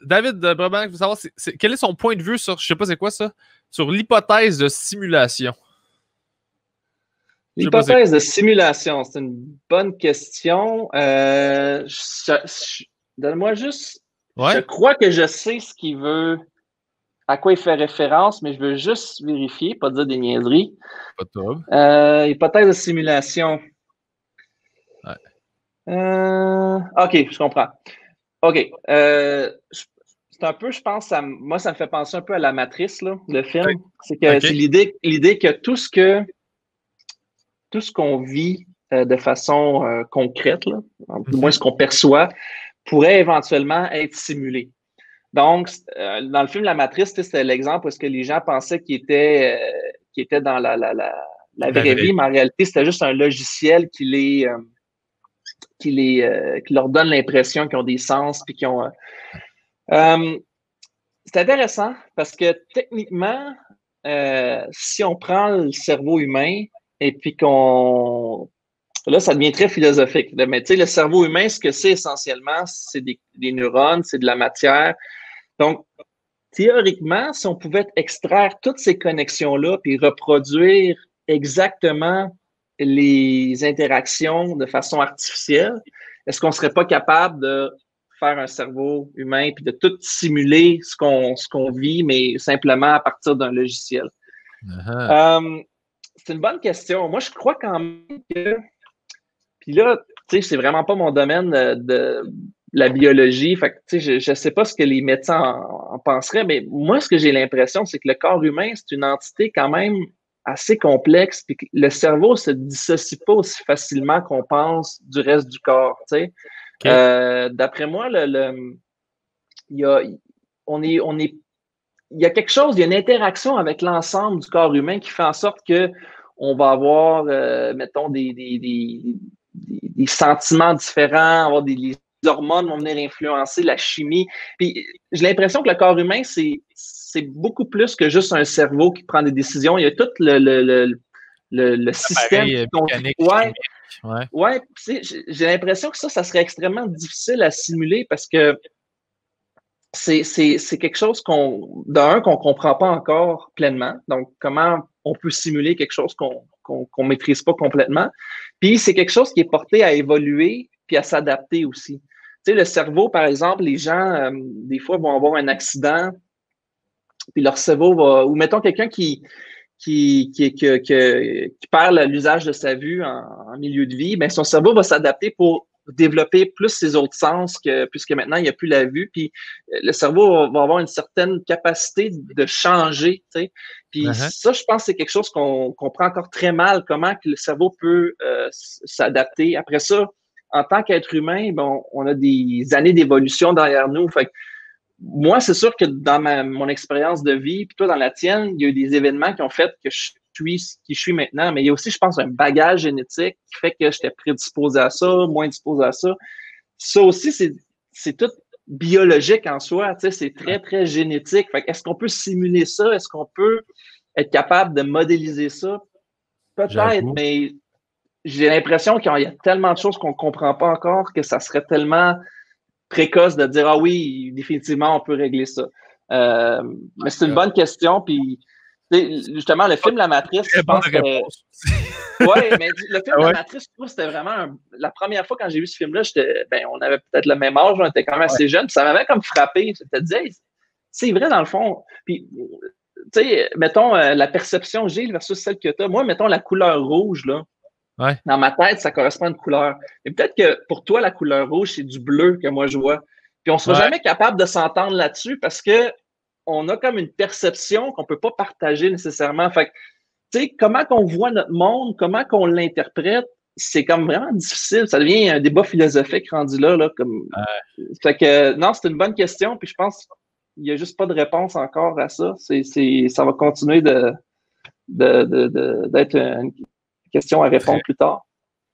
David Breban, je veux savoir, quel est son point de vue sur, je sais pas c'est quoi ça, sur l'hypothèse de simulation? L'hypothèse de simulation, c'est une bonne question. Donne-moi juste... Ouais. Je crois que je sais ce qu'il veut, à quoi il fait référence, mais je veux juste vérifier, pas dire des niaiseries. Pas de trouble. Hypothèse de simulation. Ouais. OK, je comprends. OK. C'est un peu, je pense, moi, ça me fait penser un peu à La Matrice, là, le film. Okay. C'est que c'est l'idée que tout ce qu'on vit de façon concrète, là, du moins ce qu'on perçoit, pourrait éventuellement être simulé. Donc, dans le film La Matrice, c'était l'exemple où est-ce que les gens pensaient qu'ils étaient dans la vraie vie, mais en réalité, c'était juste un logiciel qui leur donne l'impression qu'ils ont des sens puis qu'ils ont... c'est intéressant parce que techniquement, si on prend le cerveau humain et puis qu'on... Là, ça devient très philosophique. Mais tu sais, le cerveau humain, ce que c'est essentiellement, c'est des neurones, c'est de la matière. Donc, théoriquement, si on pouvait extraire toutes ces connexions-là puis reproduire exactement les interactions de façon artificielle, est-ce qu'on ne serait pas capable de faire un cerveau humain puis de tout simuler ce qu'on vit, mais simplement à partir d'un logiciel? C'est une bonne question. Moi, je crois quand même que... Puis là, tu sais, c'est vraiment pas mon domaine de la biologie. Fait que, tu sais, je sais pas ce que les médecins en penseraient, mais moi, ce que j'ai l'impression, c'est que le corps humain, c'est une entité quand même assez complexe, puis que le cerveau se dissocie pas aussi facilement qu'on pense du reste du corps, tu sais. Okay. D'après moi, il y a quelque chose, il y a une interaction avec l'ensemble du corps humain qui fait en sorte que on va avoir, mettons, des sentiments différents, avoir les hormones vont venir influencer la chimie. Puis j'ai l'impression que le corps humain, c'est beaucoup plus que juste un cerveau qui prend des décisions. Il y a tout le système qui mécanique. Ouais, j'ai l'impression que ça serait extrêmement difficile à simuler parce que c'est quelque chose qu'on comprend pas encore pleinement. Donc, comment on peut simuler quelque chose qu'on maîtrise pas complètement. Puis, c'est quelque chose qui est porté à évoluer puis à s'adapter aussi. Tu sais, le cerveau, par exemple, les gens, des fois, vont avoir un accident, puis leur cerveau va... Ou mettons quelqu'un qui perd l'usage de sa vue en milieu de vie, bien, son cerveau va s'adapter pour développer plus ses autres sens puisque maintenant, il n'y a plus la vue. Puis le cerveau va avoir une certaine capacité de changer, tu sais. Puis ça, je pense que c'est quelque chose qu'on comprend encore très mal, comment que le cerveau peut s'adapter. Après ça, en tant qu'être humain, bon, on a des années d'évolution derrière nous. Fait que moi, c'est sûr que dans mon expérience de vie, puis toi, dans la tienne, il y a eu des événements qui ont fait que je suis qui je suis maintenant, mais il y a aussi, je pense, un bagage génétique qui fait que j'étais prédisposé à ça, moins disposé à ça. Ça aussi, c'est tout biologique en soi, tu sais, c'est très, très génétique. Fait est-ce qu'on peut simuler ça? Est-ce qu'on peut être capable de modéliser ça? Peut-être, mais j'ai l'impression qu'il y a tellement de choses qu'on ne comprend pas encore que ça serait tellement précoce de dire « Ah oui, définitivement, on peut régler ça. » Mais c'est une bonne question, puis justement, le film La Matrice, je pense que... Oui, mais le film La Matrice, je trouve que c'était vraiment... La première fois quand j'ai vu ce film-là, on avait peut-être le même âge, on était quand même assez jeunes, puis ça m'avait comme frappé. Je te disais, c'est vrai dans le fond. Puis, tu sais, mettons, la perception que j'ai versus celle que tu as. Moi, mettons, la couleur rouge, là, dans ma tête, ça correspond à une couleur. Et peut-être que pour toi, la couleur rouge, c'est du bleu que moi je vois. Puis on ne sera jamais capable de s'entendre là-dessus parce que on a comme une perception qu'on ne peut pas partager nécessairement. Fait que, tu sais, comment qu'on voit notre monde, comment qu'on l'interprète, c'est comme vraiment difficile. Ça devient un débat philosophique rendu là comme... Fait que, non, c'est une bonne question. Puis je pense qu'il n'y a juste pas de réponse encore à ça. Ça va continuer d'être une question à répondre plus tard.